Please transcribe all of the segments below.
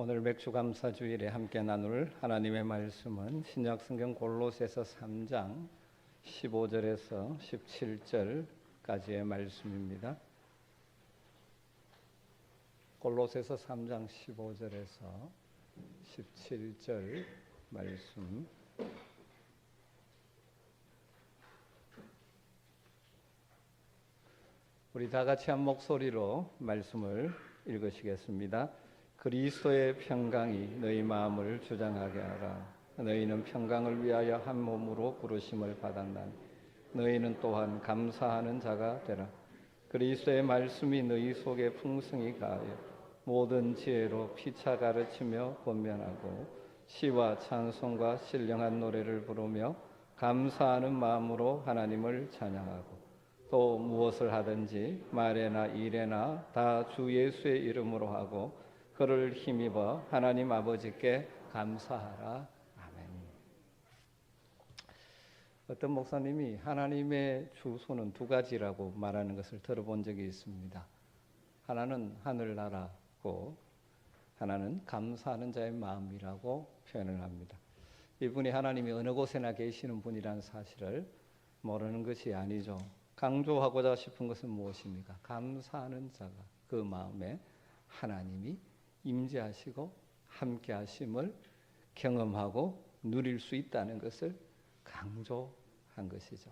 오늘 맥주감사주일에 함께 나눌 하나님의 말씀은 신약성경 골로새서 3장 15절에서 17절까지의 말씀입니다. 골로새서 3장 15절에서 17절 말씀. 우리 다 같이 한 목소리로 말씀을 읽으시겠습니다. 그리스도의 평강이 너희 마음을 주장하게 하라. 너희는 평강을 위하여 한 몸으로 부르심을 받았나니 너희는 또한 감사하는 자가 되라. 그리스도의 말씀이 너희 속에 풍성히 가하여 모든 지혜로 피차 가르치며 권면하고 시와 찬송과 신령한 노래를 부르며 감사하는 마음으로 하나님을 찬양하고 또 무엇을 하든지 말에나 일에나 다 주 예수의 이름으로 하고 그를 힘입어 하나님 아버지께 감사하라. 아멘. 어떤 목사님이 하나님의 주소는 두 가지라고 말하는 것을 들어본 적이 있습니다. 하나는 하늘나라고 하나는 감사하는 자의 마음이라고 표현을 합니다. 이분이 하나님이 어느 곳에나 계시는 분이라는 사실을 모르는 것이 아니죠. 강조하고자 싶은 것은 무엇입니까? 감사하는 자가 그 마음에 하나님이 임재하시고 함께 하심을 경험하고 누릴 수 있다는 것을 강조한 것이죠.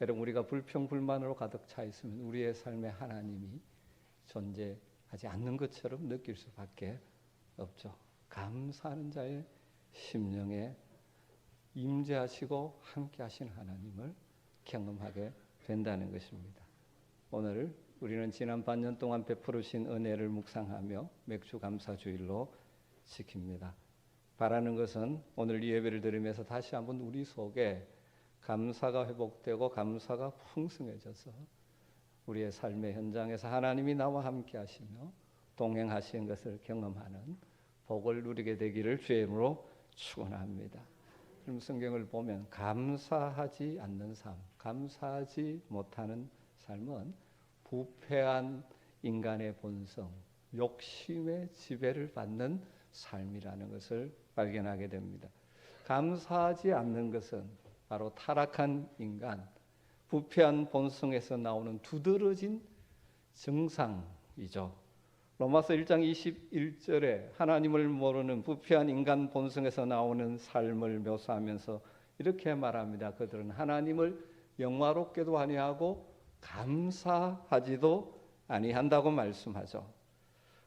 여러분, 우리가 불평불만으로 가득 차 있으면 우리의 삶에 하나님이 존재하지 않는 것처럼 느낄 수밖에 없죠. 감사하는 자의 심령에 임재하시고 함께 하신 하나님을 경험하게 된다는 것입니다. 오늘 우리는 지난 반년 동안 베풀으신 은혜를 묵상하며 맥주 감사주일로 지킵니다. 바라는 것은 오늘 이 예배를 들으면서 다시 한번 우리 속에 감사가 회복되고 감사가 풍성해져서 우리의 삶의 현장에서 하나님이 나와 함께 하시며 동행하시는 것을 경험하는 복을 누리게 되기를 주의 이름으로 축원합니다. 그럼 성경을 보면 감사하지 않는 삶, 감사하지 못하는 삶은 부패한 인간의 본성, 욕심의 지배를 받는 삶이라는 것을 발견하게 됩니다. 감사하지 않는 것은 바로 타락한 인간, 부패한 본성에서 나오는 두드러진 증상이죠. 로마서 1장 21절에 하나님을 모르는 부패한 인간 본성에서 나오는 삶을 묘사하면서 이렇게 말합니다. 그들은 하나님을 영화롭게도 아니하고 감사하지도 아니한다고 말씀하죠.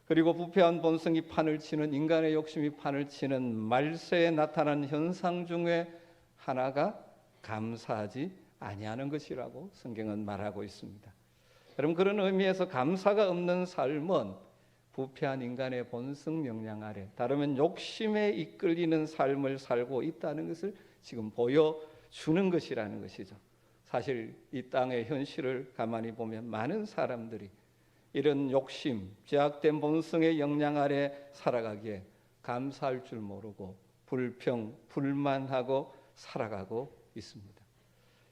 그리고 부패한 본성이 판을 치는 인간의 욕심이 판을 치는 말세에 나타난 현상 중에 하나가 감사하지 아니하는 것이라고 성경은 말하고 있습니다. 여러분, 그런 의미에서 감사가 없는 삶은 부패한 인간의 본성 영향 아래, 다르면 욕심에 이끌리는 삶을 살고 있다는 것을 지금 보여주는 것이라는 것이죠. 사실 이 땅의 현실을 가만히 보면 많은 사람들이 이런 욕심, 죄악된 본성의 영향 아래 살아가기에 감사할 줄 모르고 불평, 불만하고 살아가고 있습니다.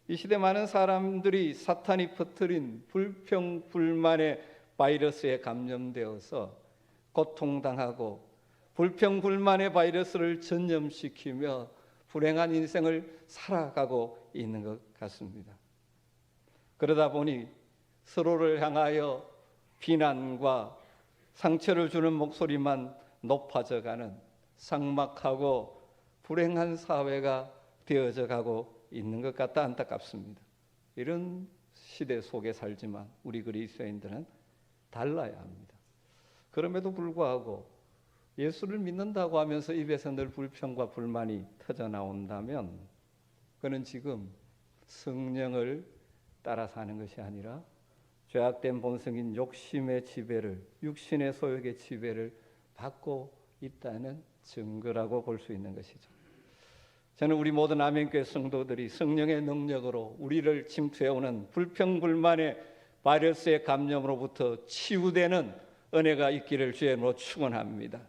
이 시대 많은 사람들이 사탄이 퍼뜨린 불평, 불만의 바이러스에 감염되어서 고통당하고 불평, 불만의 바이러스를 전염시키며 불행한 인생을 살아가고 있는 것 같습니다. 그러다 보니 서로를 향하여 비난과 상처를 주는 목소리만 높아져가는 삭막하고 불행한 사회가 되어져 가고 있는 것 같아 안타깝습니다. 이런 시대 속에 살지만 우리 그리스도인들은 달라야 합니다. 그럼에도 불구하고 예수를 믿는다고 하면서 입에서 늘 불평과 불만이 터져 나온다면 그는 지금 성령을 따라 사는 것이 아니라 죄악된 본성인 욕심의 지배를, 육신의 소욕의 지배를 받고 있다는 증거라고 볼 수 있는 것이죠. 저는 우리 모든 아멘교회 성도들이 성령의 능력으로 우리를 침투해오는 불평불만의 바이러스의 감염으로부터 치유되는 은혜가 있기를 주의 이름으로 축원합니다.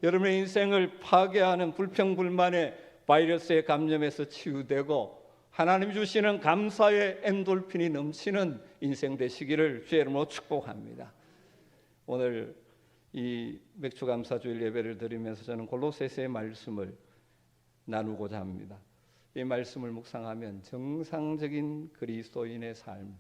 여러분의 인생을 파괴하는 불평불만의 바이러스의 감염에서 치유되고 하나님 주시는 감사의 엔돌핀이 넘치는 인생 되시기를 주의 이름으로 축복합니다. 오늘 이 맥주감사주일 예배를 드리면서 저는 골로새서의 말씀을 나누고자 합니다. 이 말씀을 묵상하면 정상적인 그리스도인의 삶,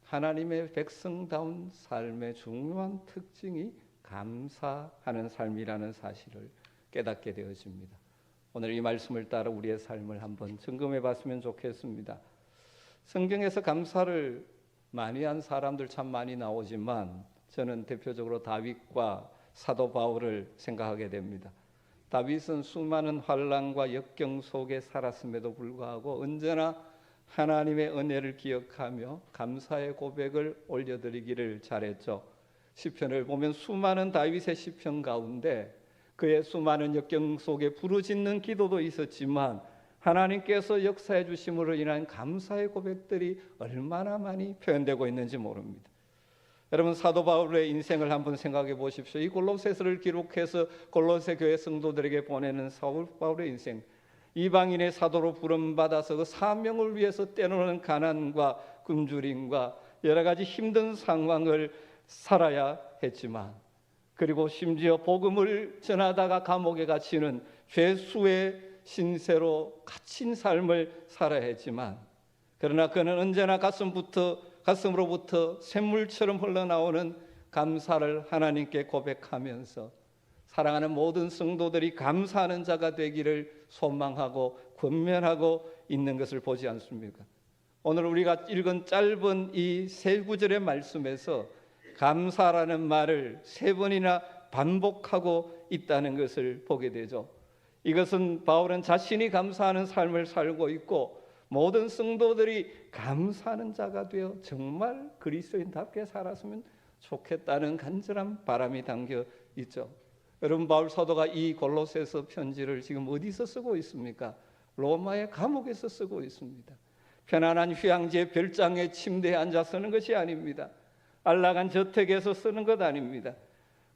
하나님의 백성다운 삶의 중요한 특징이 감사하는 삶이라는 사실을 깨닫게 되어집니다. 오늘 이 말씀을 따라 우리의 삶을 한번 점검해 봤으면 좋겠습니다. 성경에서 감사를 많이 한 사람들 참 많이 나오지만 저는 대표적으로 다윗과 사도 바울을 생각하게 됩니다. 다윗은 수많은 환난과 역경 속에 살았음에도 불구하고 언제나 하나님의 은혜를 기억하며 감사의 고백을 올려드리기를 잘했죠. 시편을 보면 수많은 다윗의 시편 가운데 그의 수많은 역경 속에 부르짖는 기도도 있었지만 하나님께서 역사해 주심으로 인한 감사의 고백들이 얼마나 많이 표현되고 있는지 모릅니다. 여러분, 사도 바울의 인생을 한번 생각해 보십시오. 이 골로새서를 기록해서 골로새 교회 성도들에게 보내는 사도 바울의 인생, 이방인의 사도로 부름받아서 그 사명을 위해서 때로는 가난과 굶주림과 여러 가지 힘든 상황을 살아야 했지만, 그리고 심지어 복음을 전하다가 감옥에 갇히는 죄수의 신세로 갇힌 삶을 살아야 했지만, 그러나 그는 언제나 가슴으로부터 샘물처럼 흘러나오는 감사를 하나님께 고백하면서 사랑하는 모든 성도들이 감사하는 자가 되기를 소망하고 권면하고 있는 것을 보지 않습니까? 오늘 우리가 읽은 짧은 이 세 구절의 말씀에서 감사라는 말을 세 번이나 반복하고 있다는 것을 보게 되죠. 이것은 바울은 자신이 감사하는 삶을 살고 있고 모든 성도들이 감사하는 자가 되어 정말 그리스도인답게 살았으면 좋겠다는 간절한 바람이 담겨 있죠. 여러분, 바울 사도가 이 골로새서 편지를 지금 어디서 쓰고 있습니까? 로마의 감옥에서 쓰고 있습니다. 편안한 휴양지의 별장의 침대에 앉아 쓰는 것이 아닙니다. 안락한 저택에서 쓰는 것 아닙니다.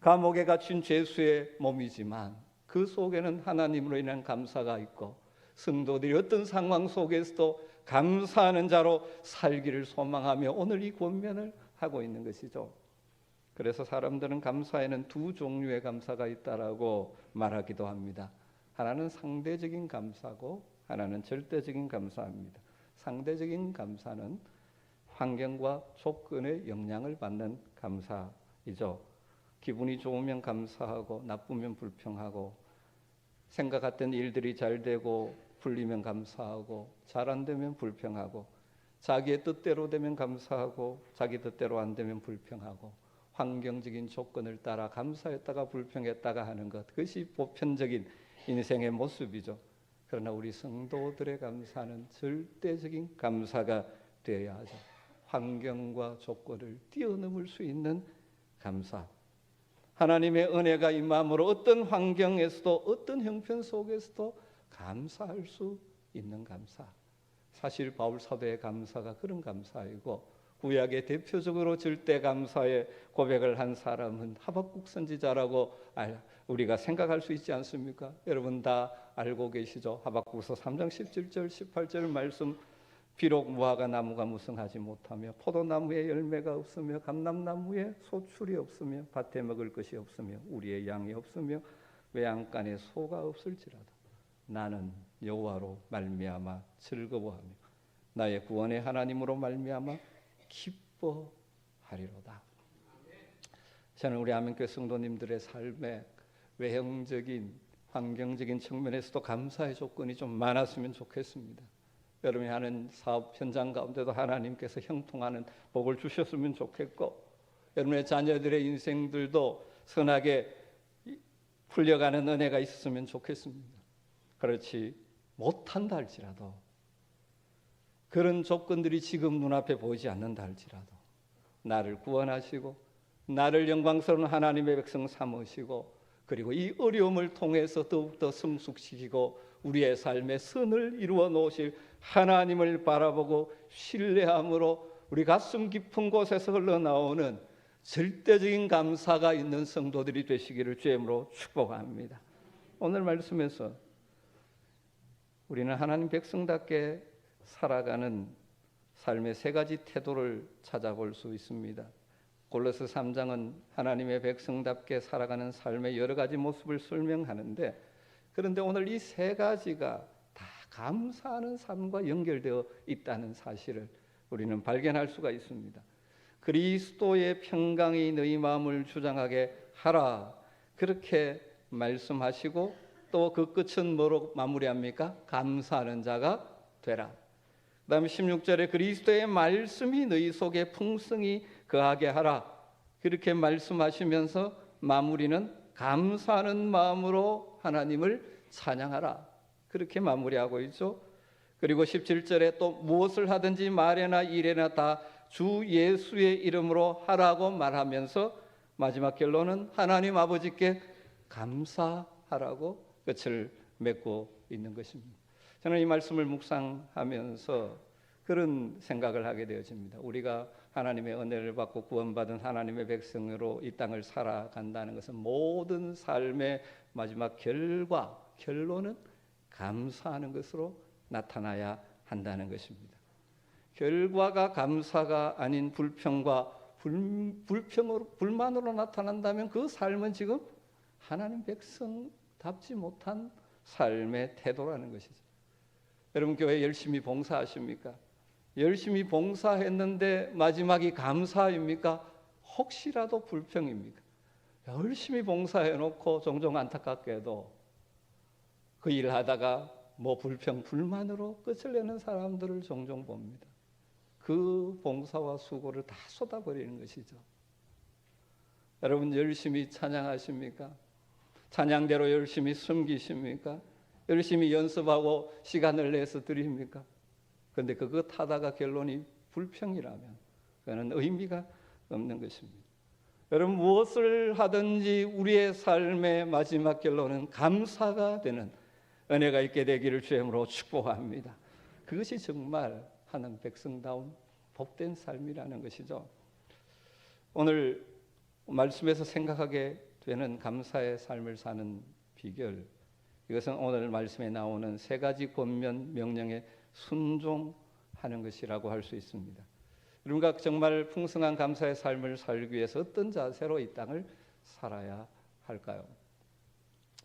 감옥에 갇힌 죄수의 몸이지만 그 속에는 하나님으로 인한 감사가 있고 성도들이 어떤 상황 속에서도 감사하는 자로 살기를 소망하며 오늘 이 권면을 하고 있는 것이죠. 그래서 사람들은 감사에는 두 종류의 감사가 있다라고 말하기도 합니다. 하나는 상대적인 감사고 하나는 절대적인 감사입니다. 상대적인 감사는 환경과 조건의 영향을 받는 감사이죠. 기분이 좋으면 감사하고 나쁘면 불평하고, 생각했던 일들이 잘 되고 풀리면 감사하고 잘 안 되면 불평하고, 자기의 뜻대로 되면 감사하고 자기 뜻대로 안 되면 불평하고, 환경적인 조건을 따라 감사했다가 불평했다가 하는 것, 그것이 보편적인 인생의 모습이죠. 그러나 우리 성도들의 감사는 절대적인 감사가 되어야 하죠. 환경과 조건을 뛰어넘을 수 있는 감사. 하나님의 은혜가 임함으로 어떤 환경에서도 어떤 형편 속에서도 감사할 수 있는 감사. 사실 바울 사도의 감사가 그런 감사이고, 구약의 대표적으로 절대 감사의 고백을 한 사람은 하박국 선지자라고 우리가 생각할 수 있지 않습니까? 여러분 다 알고 계시죠? 하박국서 3장 17절 18절 말씀, 비록 무화과 나무가 무성하지 못하며 포도나무에 열매가 없으며 감람나무에 소출이 없으며 밭에 먹을 것이 없으며 우리의 양이 없으며 외양간에 소가 없을지라도 나는 여호와로 말미암아 즐거워하며 나의 구원의 하나님으로 말미암아 기뻐하리로다. 저는 우리 아멘교회 성도님들의 삶에 외형적인 환경적인 측면에서도 감사의 조건이 좀 많았으면 좋겠습니다. 여러분이 하는 사업 현장 가운데도 하나님께서 형통하는 복을 주셨으면 좋겠고, 여러분의 자녀들의 인생들도 선하게 풀려가는 은혜가 있었으면 좋겠습니다. 그렇지 못한다 할지라도, 그런 조건들이 지금 눈앞에 보이지 않는다 할지라도 나를 구원하시고 나를 영광스러운 하나님의 백성 삼으시고, 그리고 이 어려움을 통해서 더욱더 성숙시키고 우리의 삶에 선을 이루어 놓으실 하나님을 바라보고 신뢰함으로 우리 가슴 깊은 곳에서 흘러나오는 절대적인 감사가 있는 성도들이 되시기를 주의 이름으로 축복합니다. 오늘 말씀에서 우리는 하나님 백성답게 살아가는 삶의 세 가지 태도를 찾아볼 수 있습니다. 골로새 3장은 하나님의 백성답게 살아가는 삶의 여러 가지 모습을 설명하는데, 그런데 오늘 이 세 가지가 다 감사하는 삶과 연결되어 있다는 사실을 우리는 발견할 수가 있습니다. 그리스도의 평강이 너희 마음을 주장하게 하라, 그렇게 말씀하시고 또 그 끝은 뭐로 마무리합니까? 감사하는 자가 되라. 그 다음에 16절에 그리스도의 말씀이 너희 속에 풍성히 거하게 하라, 그렇게 말씀하시면서 마무리는 감사하는 마음으로 하나님을 찬양하라, 그렇게 마무리하고 있죠. 그리고 17절에 또 무엇을 하든지 말에나 일에나 다 주 예수의 이름으로 하라고 말하면서 마지막 결론은 하나님 아버지께 감사하라고 끝을 맺고 있는 것입니다. 저는 이 말씀을 묵상하면서 그런 생각을 하게 되어집니다. 우리가 하나님의 은혜를 받고 구원받은 하나님의 백성으로 이 땅을 살아간다는 것은 모든 삶의 마지막 결론은 감사하는 것으로 나타나야 한다는 것입니다. 결과가 감사가 아닌 불만으로 나타난다면 그 삶은 지금 하나님 백성답지 못한 삶의 태도라는 것이죠. 여러분, 교회 열심히 봉사하십니까? 열심히 봉사했는데 마지막이 감사입니까? 혹시라도 불평입니까? 열심히 봉사해놓고 종종 안타깝게도 그 일하다가 불평, 불만으로 끝을 내는 사람들을 종종 봅니다. 그 봉사와 수고를 다 쏟아버리는 것이죠. 여러분, 열심히 찬양하십니까? 찬양대로 열심히 섬기십니까? 열심히 연습하고 시간을 내서 드립니까? 그런데 그거 타다가 결론이 불평이라면 그거는 의미가 없는 것입니다. 여러분, 무엇을 하든지 우리의 삶의 마지막 결론은 감사가 되는 은혜가 있게 되기를 주님으로 축복합니다. 그것이 정말 하는 백성다운 복된 삶이라는 것이죠. 오늘 말씀에서 생각하게 되는 감사의 삶을 사는 비결, 이것은 오늘 말씀에 나오는 세 가지 권면 명령에 순종하는 것이라고 할 수 있습니다. 우리가 정말 풍성한 감사의 삶을 살기 위해서 어떤 자세로 이 땅을 살아야 할까요?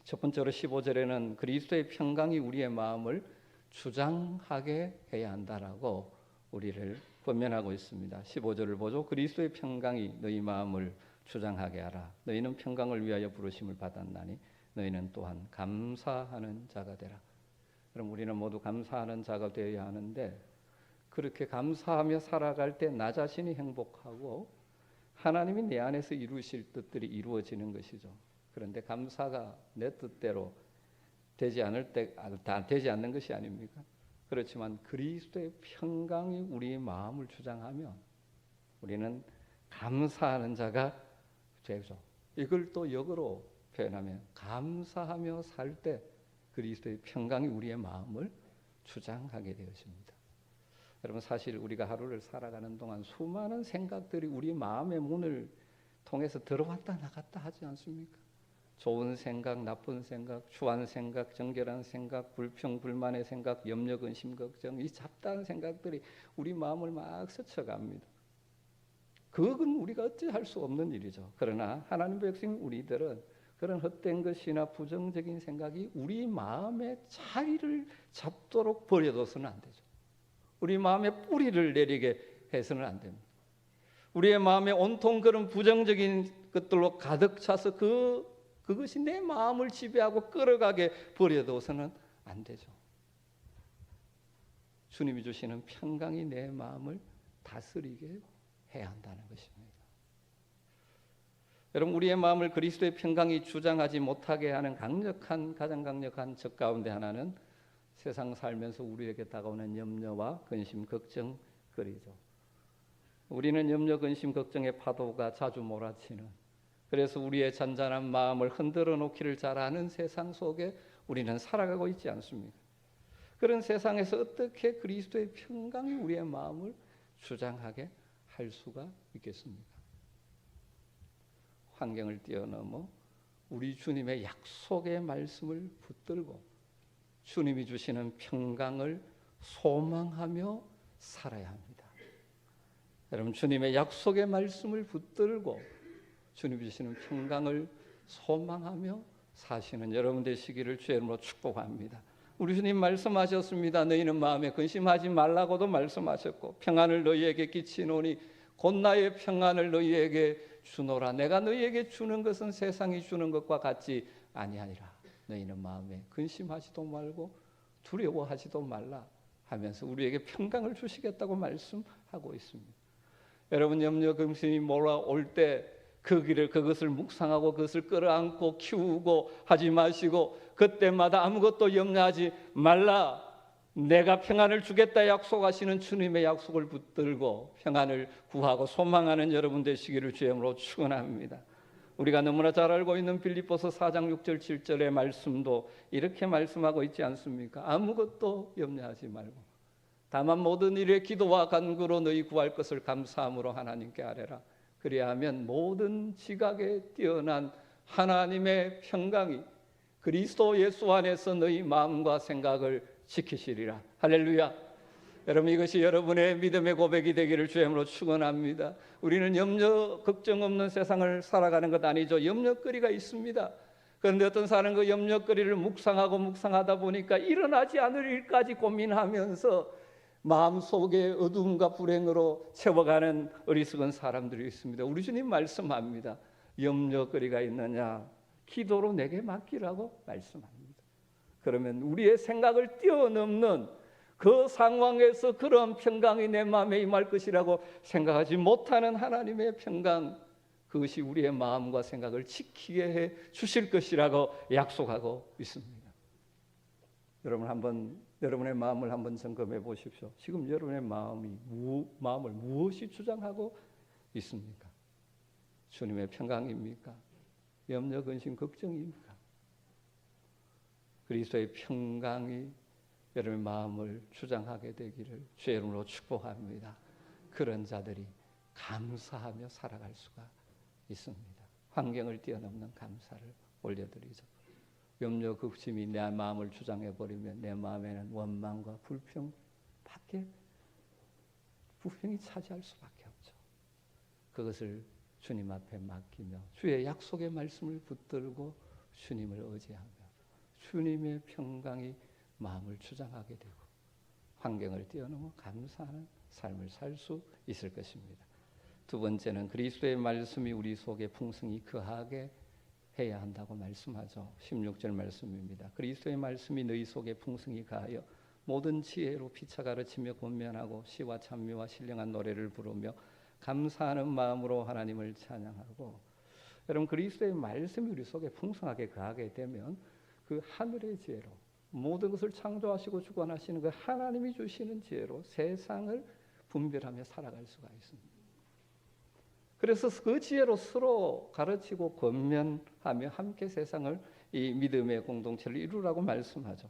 첫 번째로 15절에는 그리스도의 평강이 우리의 마음을 주장하게 해야 한다라고 우리를 권면하고 있습니다. 15절을 보죠. 그리스도의 평강이 너희 마음을 주장하게 하라. 너희는 평강을 위하여 부르심을 받았나니 너희는 또한 감사하는 자가 되라. 그럼 우리는 모두 감사하는 자가 되어야 하는데, 그렇게 감사하며 살아갈 때 나 자신이 행복하고 하나님이 내 안에서 이루실 뜻들이 이루어지는 것이죠. 그런데 감사가 내 뜻대로 되지 않는 것이 아닙니까? 그렇지만 그리스도의 평강이 우리의 마음을 주장하면 우리는 감사하는 자가 되죠. 이걸 또 역으로 표현하면 감사하며 살 때 그리스도의 평강이 우리의 마음을 주장하게 되어집니다. 여러분, 사실 우리가 하루를 살아가는 동안 수많은 생각들이 우리 마음의 문을 통해서 들어왔다 나갔다 하지 않습니까? 좋은 생각, 나쁜 생각, 추한 생각, 정결한 생각, 불평, 불만의 생각, 염려, 근심, 걱정, 이 잡다한 생각들이 우리 마음을 막 스쳐갑니다. 그건 우리가 어찌할 수 없는 일이죠. 그러나 하나님 백성 우리들은 그런 헛된 것이나 부정적인 생각이 우리 마음의 자리를 잡도록 버려둬서는 안 되죠. 우리 마음에 뿌리를 내리게 해서는 안 됩니다. 우리의 마음에 온통 그런 부정적인 것들로 가득 차서 그것이 내 마음을 지배하고 끌어가게 버려둬서는 안 되죠. 주님이 주시는 평강이 내 마음을 다스리게 해야 한다는 것입니다. 여러분, 우리의 마음을 그리스도의 평강이 주장하지 못하게 하는 가장 강력한 적 가운데 하나는 세상 살면서 우리에게 다가오는 염려와 근심, 걱정거리죠. 우리는 염려, 근심, 걱정의 파도가 자주 몰아치는, 그래서 우리의 잔잔한 마음을 흔들어 놓기를 잘 아는 세상 속에 우리는 살아가고 있지 않습니까? 그런 세상에서 어떻게 그리스도의 평강이 우리의 마음을 주장하게 할 수가 있겠습니까? 환경을 뛰어넘어 우리 주님의 약속의 말씀을 붙들고 주님이 주시는 평강을 소망하며 살아야 합니다. 여러분, 주님의 약속의 말씀을 붙들고 주님 주시는 평강을 소망하며 사시는 여러분 되시기를 주의 이름으로 축복합니다. 우리 주님 말씀하셨습니다. 너희는 마음에 근심하지 말라고도 말씀하셨고, 평안을 너희에게 끼치노니 곧 나의 평안을 너희에게 주노라. 내가 너희에게 주는 것은 세상이 주는 것과 같지 아니하니라. 너희는 마음에 근심하지도 말고 두려워하지도 말라 하면서 우리에게 평강을 주시겠다고 말씀하고 있습니다. 여러분, 염려 근심이 몰아올 때 그 길을, 그것을 묵상하고 그것을 끌어안고 키우고 하지 마시고, 그때마다 아무것도 염려하지 말라. 내가 평안을 주겠다 약속하시는 주님의 약속을 붙들고 평안을 구하고 소망하는 여러분 되시기를 주의 이름으로 축원합니다. 우리가 너무나 잘 알고 있는 빌립보서 4장 6절 7절의 말씀도 이렇게 말씀하고 있지 않습니까? 아무것도 염려하지 말고 다만 모든 일에 기도와 간구로 너희 구할 것을 감사함으로 하나님께 아뢰라. 그리하면 모든 지각에 뛰어난 하나님의 평강이 그리스도 예수 안에서 너희 마음과 생각을 지키시리라. 할렐루야. 여러분, 이것이 여러분의 믿음의 고백이 되기를 주의 이름으로 축원합니다. 우리는 염려 걱정 없는 세상을 살아가는 것 아니죠. 염려거리가 있습니다. 그런데 어떤 사람은 그 염려거리를 묵상하다 보니까 일어나지 않을 일까지 고민하면서 마음속에 어둠과 불행으로 채워가는 어리석은 사람들이 있습니다. 우리 주님 말씀합니다. 염려거리가 있느냐? 기도로 내게 맡기라고 말씀합니다. 그러면 우리의 생각을 뛰어넘는 그 상황에서 그런 평강이 내 마음에 임할 것이라고 생각하지 못하는 하나님의 평강, 그것이 우리의 마음과 생각을 지키게 해 주실 것이라고 약속하고 있습니다. 여러분, 한번 여러분의 마음을 한번 점검해 보십시오. 지금 여러분의 마음을 무엇이 주장하고 있습니까? 주님의 평강입니까? 염려, 근심, 걱정입니까? 그리스도의 평강이 여러분의 마음을 주장하게 되기를 주의 이름으로 축복합니다. 그런 자들이 감사하며 살아갈 수가 있습니다. 환경을 뛰어넘는 감사를 올려드리죠. 염려, 걱심이 내 마음을 주장해버리면 내 마음에는 원망과 불평이 차지할 수밖에 없죠. 그것을 주님 앞에 맡기며 주의 약속의 말씀을 붙들고 주님을 의지하며 주님의 평강이 마음을 주장하게 되고 환경을 뛰어넘어 감사하는 삶을 살 수 있을 것입니다. 두 번째는 그리스도의 말씀이 우리 속에 풍성히 거하게 해야 한다고 말씀하죠. 16절 말씀입니다. 그리스도의 말씀이 너희 속에 풍성히 거하여 모든 지혜로 피차 가르치며 권면하고 시와 찬미와 신령한 노래를 부르며 감사하는 마음으로 하나님을 찬양하고. 여러분, 그리스도의 말씀이 우리 속에 풍성하게 거하게 되면 그 하늘의 지혜로 모든 것을 창조하시고 주관하시는 그 하나님이 주시는 지혜로 세상을 분별하며 살아갈 수가 있습니다. 그래서 그 지혜로 서로 가르치고 권면하며 함께 세상을, 이 믿음의 공동체를 이루라고 말씀하죠.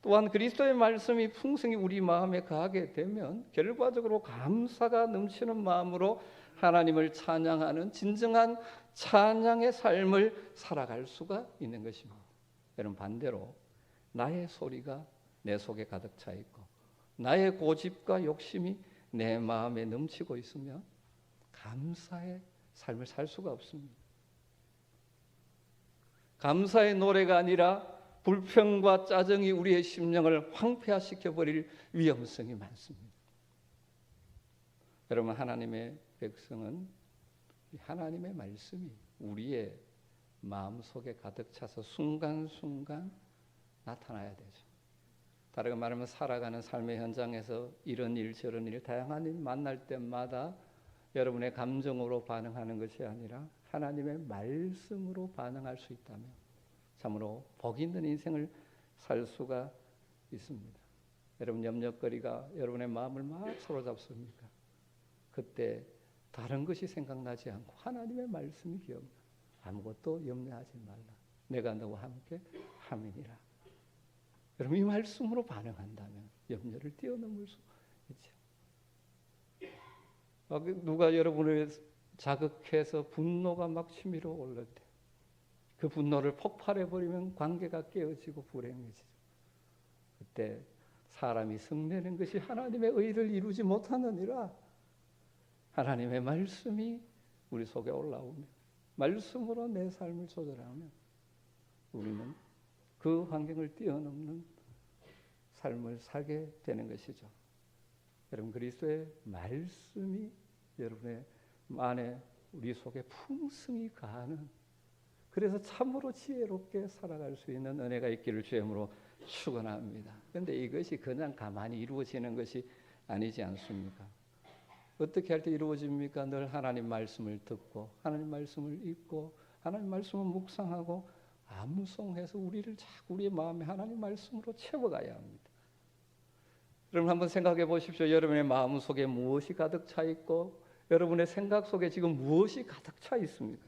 또한 그리스도의 말씀이 풍성히 우리 마음에 거하게 되면 결과적으로 감사가 넘치는 마음으로 하나님을 찬양하는 진정한 찬양의 삶을 살아갈 수가 있는 것입니다. 여러분, 반대로 나의 소리가 내 속에 가득 차 있고 나의 고집과 욕심이 내 마음에 넘치고 있으면 감사의 삶을 살 수가 없습니다. 감사의 노래가 아니라 불평과 짜증이 우리의 심령을 황폐화시켜버릴 위험성이 많습니다. 여러분, 하나님의 백성은 하나님의 말씀이 우리의 마음속에 가득 차서 순간순간 나타나야 되죠. 다르게 말하면 살아가는 삶의 현장에서 이런 일 저런 일 다양한 일 만날 때마다 여러분의 감정으로 반응하는 것이 아니라 하나님의 말씀으로 반응할 수 있다면 참으로 복 있는 인생을 살 수가 있습니다. 여러분, 염려거리가 여러분의 마음을 막 사로잡습니까? 그때 다른 것이 생각나지 않고 하나님의 말씀이 기억나. 아무것도 염려하지 말라. 내가 너와 함께 함이니라. 여러분, 이 말씀으로 반응한다면 염려를 뛰어넘을 수 있죠. 누가 여러분을 자극해서 분노가 막 치밀어 오를 때 그 분노를 폭발해버리면 관계가 깨어지고 불행해지죠. 그때 사람이 성내는 것이 하나님의 의를 이루지 못하느니라. 하나님의 말씀이 우리 속에 올라오면, 말씀으로 내 삶을 조절하면 우리는 그 환경을 뛰어넘는 삶을 살게 되는 것이죠. 여러분, 그리스도의 말씀이 여러분의 안에 우리 속에 풍성히 가는, 그래서 참으로 지혜롭게 살아갈 수 있는 은혜가 있기를 주님으로 축원합니다. 그런데 이것이 그냥 가만히 이루어지는 것이 아니지 않습니까? 어떻게 할 때 이루어집니까? 늘 하나님 말씀을 듣고 하나님 말씀을 읽고 하나님 말씀을 묵상하고 암송해서 우리를 자꾸 우리의 마음에 하나님 말씀으로 채워가야 합니다. 여러분 한번 생각해 보십시오. 여러분의 마음 속에 무엇이 가득 차 있고 여러분의 생각 속에 지금 무엇이 가득 차 있습니까?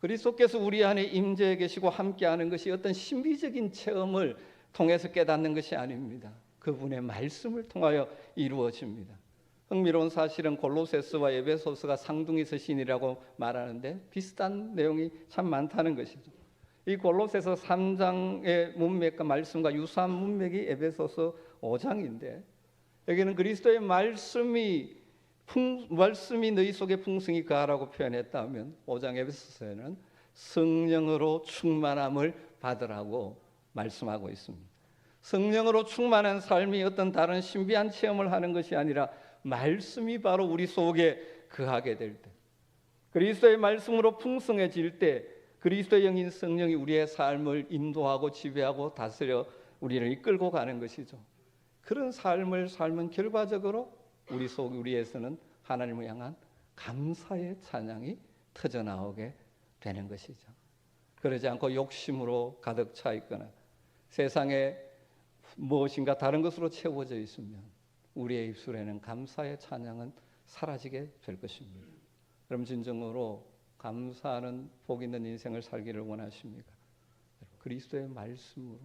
그리스도께서 우리 안에 임재해 계시고 함께하는 것이 어떤 신비적인 체험을 통해서 깨닫는 것이 아닙니다. 그분의 말씀을 통하여 이루어집니다. 흥미로운 사실은 골로새서와 에베소서가 쌍둥이 서신이라고 말하는데 비슷한 내용이 참 많다는 것이죠. 이 골로새서 3장의 문맥과 말씀과 유사한 문맥이 에베소서 5장인데 여기는 그리스도의 말씀이 너희 속에 풍성히 가라고 표현했다면 5장 에베소서에는 성령으로 충만함을 받으라고 말씀하고 있습니다. 성령으로 충만한 삶이 어떤 다른 신비한 체험을 하는 것이 아니라 말씀이 바로 우리 속에 거하게 될 때, 그리스도의 말씀으로 풍성해질 때 그리스도의 영인 성령이 우리의 삶을 인도하고 지배하고 다스려 우리를 이끌고 가는 것이죠. 그런 삶을 살면 결과적으로 우리에서는 하나님을 향한 감사의 찬양이 터져나오게 되는 것이죠. 그러지 않고 욕심으로 가득 차 있거나 세상에 무엇인가 다른 것으로 채워져 있으면 우리의 입술에는 감사의 찬양은 사라지게 될 것입니다. 여러분 진정으로 감사하는 복 있는 인생을 살기를 원하십니까? 그리스도의 말씀으로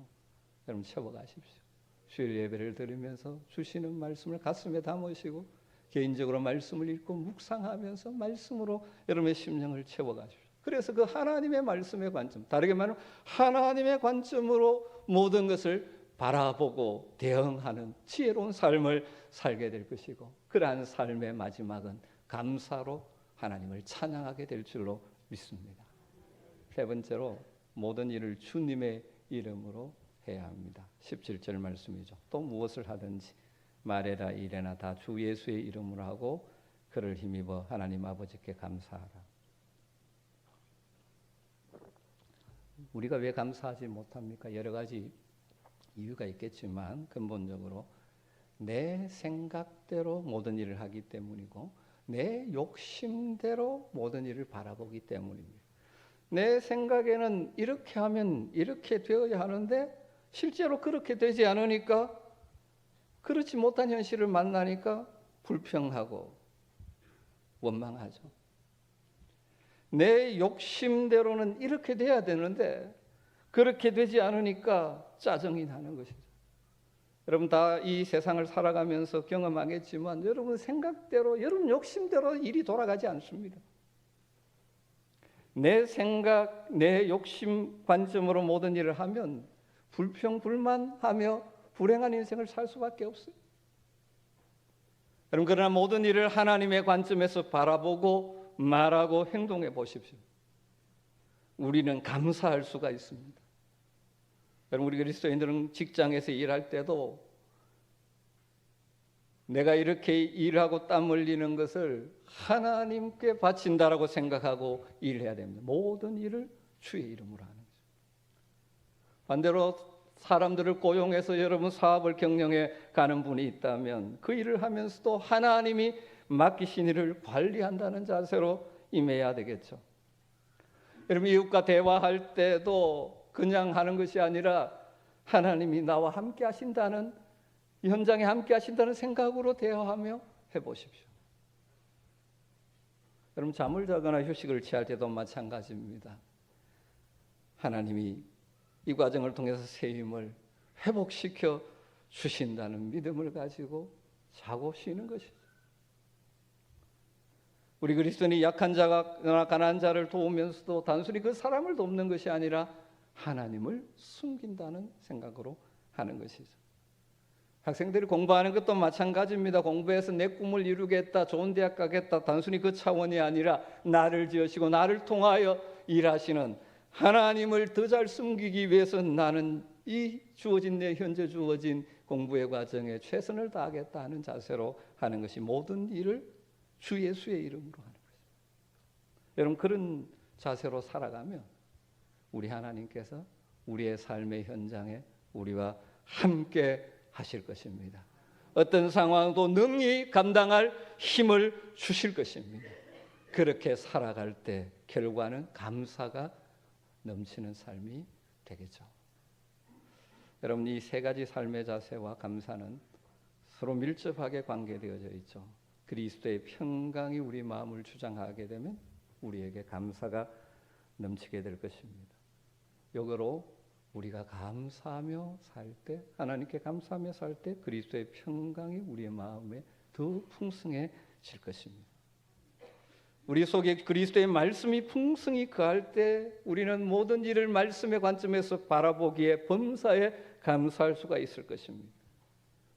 여러분 채워가십시오. 주일 예배를 드리면서 주시는 말씀을 가슴에 담으시고 개인적으로 말씀을 읽고 묵상하면서 말씀으로 여러분의 심령을 채워가십시오. 그래서 그 하나님의 말씀의 관점, 다르게 말하면 하나님의 관점으로 모든 것을 바라보고 대응하는 지혜로운 삶을 살게 될 것이고, 그러한 삶의 마지막은 감사로 하나님을 찬양하게 될 줄로 믿습니다. 세 번째로 모든 일을 주님의 이름으로 해야 합니다. 17절 말씀이죠. 또 무엇을 하든지 말해라 이래나 다 주 예수의 이름으로 하고 그를 힘입어 하나님 아버지께 감사하라. 우리가 왜 감사하지 못합니까? 여러 가지 이유가 있겠지만 근본적으로 내 생각대로 모든 일을 하기 때문이고 내 욕심대로 모든 일을 바라보기 때문입니다. 내 생각에는 이렇게 하면 이렇게 되어야 하는데 실제로 그렇게 되지 않으니까, 그렇지 못한 현실을 만나니까 불평하고 원망하죠. 내 욕심대로는 이렇게 돼야 되는데 그렇게 되지 않으니까 짜증이 나는 것이죠. 여러분 다 이 세상을 살아가면서 경험하겠지만 여러분 생각대로, 여러분 욕심대로 일이 돌아가지 않습니다. 내 생각, 내 욕심 관점으로 모든 일을 하면 불평, 불만하며 불행한 인생을 살 수밖에 없어요. 여러분 그러나 모든 일을 하나님의 관점에서 바라보고 말하고 행동해 보십시오. 우리는 감사할 수가 있습니다. 여러분 우리 그리스도인들은 직장에서 일할 때도 내가 이렇게 일하고 땀 흘리는 것을 하나님께 바친다라고 생각하고 일해야 됩니다. 모든 일을 주의 이름으로 하는 거죠. 반대로 사람들을 고용해서 여러분 사업을 경영해 가는 분이 있다면 그 일을 하면서도 하나님이 맡기신 일을 관리한다는 자세로 임해야 되겠죠. 여러분 이웃과 대화할 때도 그냥 하는 것이 아니라 하나님이 나와 함께 하신다는, 현장에 함께 하신다는 생각으로 대화하며 해보십시오. 여러분 잠을 자거나 휴식을 취할 때도 마찬가지입니다. 하나님이 이 과정을 통해서 새 힘을 회복시켜 주신다는 믿음을 가지고 자고 쉬는 것이죠. 우리 그리스도인이 약한 자나 가난한 자를 도우면서도 단순히 그 사람을 돕는 것이 아니라 하나님을 숨긴다는 생각으로 하는 것이죠. 학생들이 공부하는 것도 마찬가지입니다. 공부해서 내 꿈을 이루겠다, 좋은 대학 가겠다, 단순히 그 차원이 아니라 나를 지으시고 나를 통하여 일하시는 하나님을 더 잘 숨기기 위해서 나는 이 주어진 내 현재 주어진 공부의 과정에 최선을 다하겠다 하는 자세로 하는 것이 모든 일을 주 예수의 이름으로 하는 것입니다. 여러분, 그런 자세로 살아가면 우리 하나님께서 우리의 삶의 현장에 우리와 함께 하실 것입니다. 어떤 상황도 능히 감당할 힘을 주실 것입니다. 그렇게 살아갈 때 결과는 감사가 넘치는 삶이 되겠죠. 여러분, 이 세 가지 삶의 자세와 감사는 서로 밀접하게 관계되어져 있죠. 그리스도의 평강이 우리 마음을 주장하게 되면 우리에게 감사가 넘치게 될 것입니다. 역으로 우리가 감사하며 살 때, 하나님께 감사하며 살 때 그리스도의 평강이 우리의 마음에 더 풍성해질 것입니다. 우리 속에 그리스도의 말씀이 풍성히 거할 때 우리는 모든 일을 말씀의 관점에서 바라보기에 범사에 감사할 수가 있을 것입니다.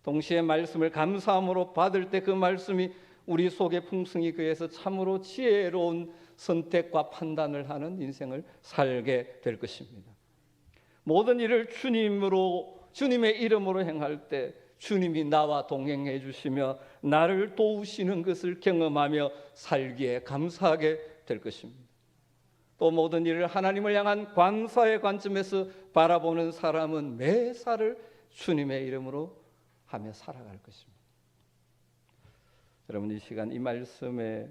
동시에 말씀을 감사함으로 받을 때 그 말씀이 우리 속에 풍성히 거해서 참으로 지혜로운 선택과 판단을 하는 인생을 살게 될 것입니다. 모든 일을 주님의 이름으로 행할 때 주님이 나와 동행해 주시며 나를 도우시는 것을 경험하며 살기에 감사하게 될 것입니다. 또 모든 일을 하나님을 향한 감사의 관점에서 바라보는 사람은 매사를 주님의 이름으로 하며 살아갈 것입니다. 여러분, 이 시간 이 말씀에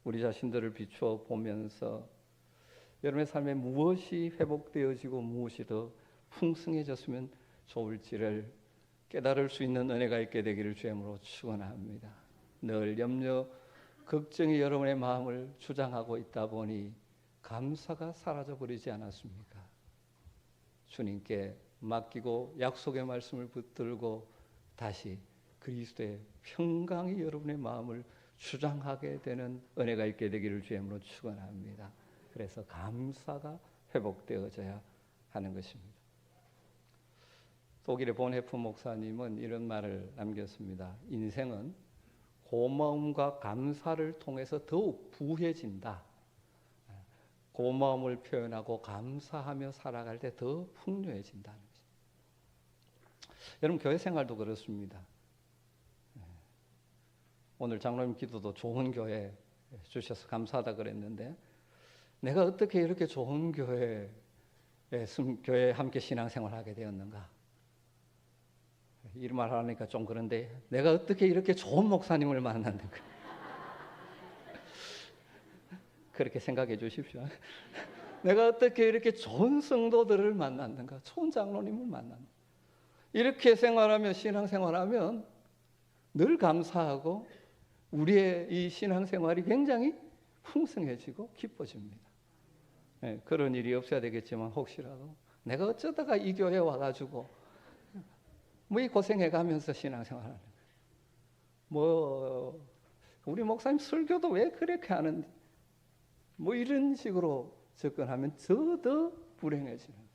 우리 자신들을 비추어 보면서 여러분의 삶에 무엇이 회복되어지고 무엇이 더 풍성해졌으면 좋을지를 깨달을 수 있는 은혜가 있게 되기를 주님으로 축원합니다. 늘 염려, 걱정이 여러분의 마음을 주장하고 있다 보니 감사가 사라져버리지 않았습니까? 주님께 맡기고 약속의 말씀을 붙들고 다시 그리스도의 평강이 여러분의 마음을 주장하게 되는 은혜가 있게 되기를 주님으로 축원합니다. 그래서 감사가 회복되어져야 하는 것입니다. 독일의 본헤프 목사님은 이런 말을 남겼습니다. 인생은 고마움과 감사를 통해서 더욱 부해진다. 고마움을 표현하고 감사하며 살아갈 때 더 풍요해진다는 것입니다. 여러분, 교회 생활도 그렇습니다. 오늘 장로님 기도도 좋은 교회 주셔서 감사하다 그랬는데 내가 어떻게 이렇게 좋은 교회에 함께 신앙생활하게 되었는가? 이 말 하니까 좀 그런데 내가 어떻게 이렇게 좋은 목사님을 만났는가? 그렇게 생각해 주십시오. 내가 어떻게 이렇게 좋은 성도들을 만났는가? 좋은 장로님을 만났는가? 이렇게 생활하며 신앙생활하면 늘 감사하고 우리의 이 신앙생활이 굉장히 풍성해지고 기뻐집니다. 네, 그런 일이 없어야 되겠지만 혹시라도 내가 어쩌다가 이 교회에 와가지고 뭐 이 고생해가면서 신앙생활하는 거예요. 뭐 우리 목사님 설교도 왜 그렇게 하는데 뭐 이런 식으로 접근하면 더 불행해지는 거예요.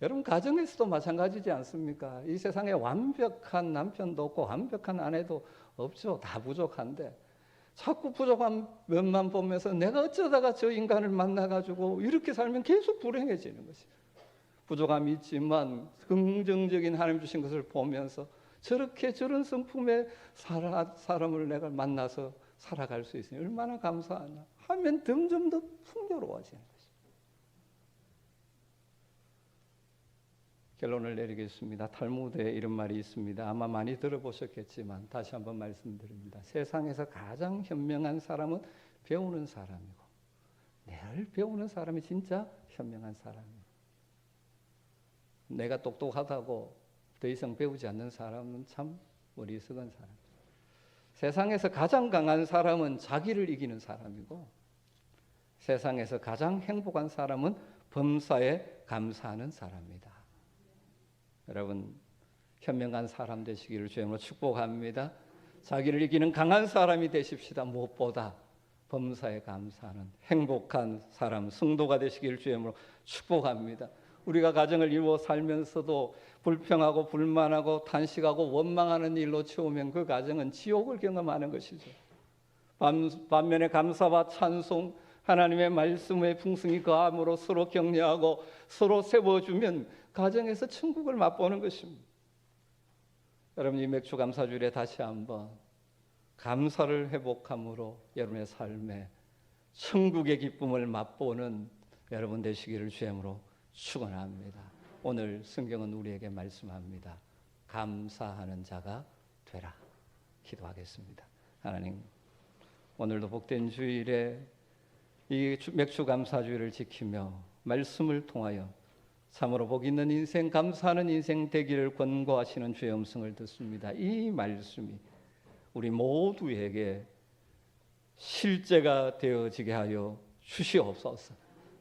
여러분, 가정에서도 마찬가지지 않습니까? 이 세상에 완벽한 남편도 없고 완벽한 아내도 없죠. 다 부족한데 자꾸 부족한 면만 보면서 내가 어쩌다가 저 인간을 만나가지고 이렇게 살면 계속 불행해지는 것이죠. 부족함이 있지만 긍정적인 하나님 주신 것을 보면서 저런 성품의 사람을 내가 만나서 살아갈 수 있으니 얼마나 감사하나 하면 점점 더 풍요로워지는 것입니다. 결론을 내리겠습니다. 탈무드에 이런 말이 있습니다. 아마 많이 들어보셨겠지만 다시 한번 말씀드립니다. 세상에서 가장 현명한 사람은 배우는 사람이고 늘 배우는 사람이 진짜 현명한 사람이에요. 내가 똑똑하다고 더 이상 배우지 않는 사람은 참 어리석은 사람이에요. 세상에서 가장 강한 사람은 자기를 이기는 사람이고 세상에서 가장 행복한 사람은 범사에 감사하는 사람이다. 여러분, 현명한 사람 되시기를 주님으로 축복합니다. 자기를 이기는 강한 사람이 되십시다. 무엇보다 범사에 감사하는 행복한 사람, 성도가 되시기를 주님으로 축복합니다. 우리가 가정을 이루어 살면서도 불평하고 불만하고 탄식하고 원망하는 일로 채우면 그 가정은 지옥을 경험하는 것이죠. 반면에 감사와 찬송, 하나님의 말씀의 풍성이 거함으로 서로 격려하고 서로 세워주면 가정에서 천국을 맛보는 것입니다. 여러분, 이 맥주 감사주일에 다시 한번 감사를 회복함으로 여러분의 삶에 천국의 기쁨을 맛보는 여러분 되시기를 주님으로 축원합니다. 오늘 성경은 우리에게 말씀합니다. 감사하는 자가 되라. 기도하겠습니다. 하나님, 오늘도 복된 주일에 이 맥주 감사주일을 지키며 말씀을 통하여 참으로 복 있는 인생, 감사하는 인생 되기를 권고하시는 주의 음성을 듣습니다. 이 말씀이 우리 모두에게 실제가 되어지게 하여 주시옵소서.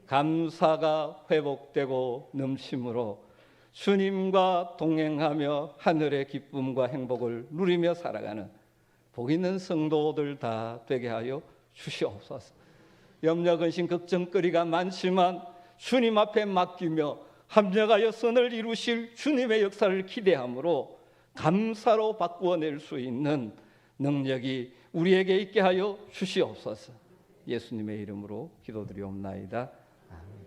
감사가 회복되고 넘침으로 주님과 동행하며 하늘의 기쁨과 행복을 누리며 살아가는 복 있는 성도들 다 되게 하여 주시옵소서. 염려, 근심, 걱정거리가 많지만 주님 앞에 맡기며 합력하여 선을 이루실 주님의 역사를 기대함으로 감사로 바꾸어낼 수 있는 능력이 우리에게 있게 하여 주시옵소서. 예수님의 이름으로 기도드리옵나이다. 아멘.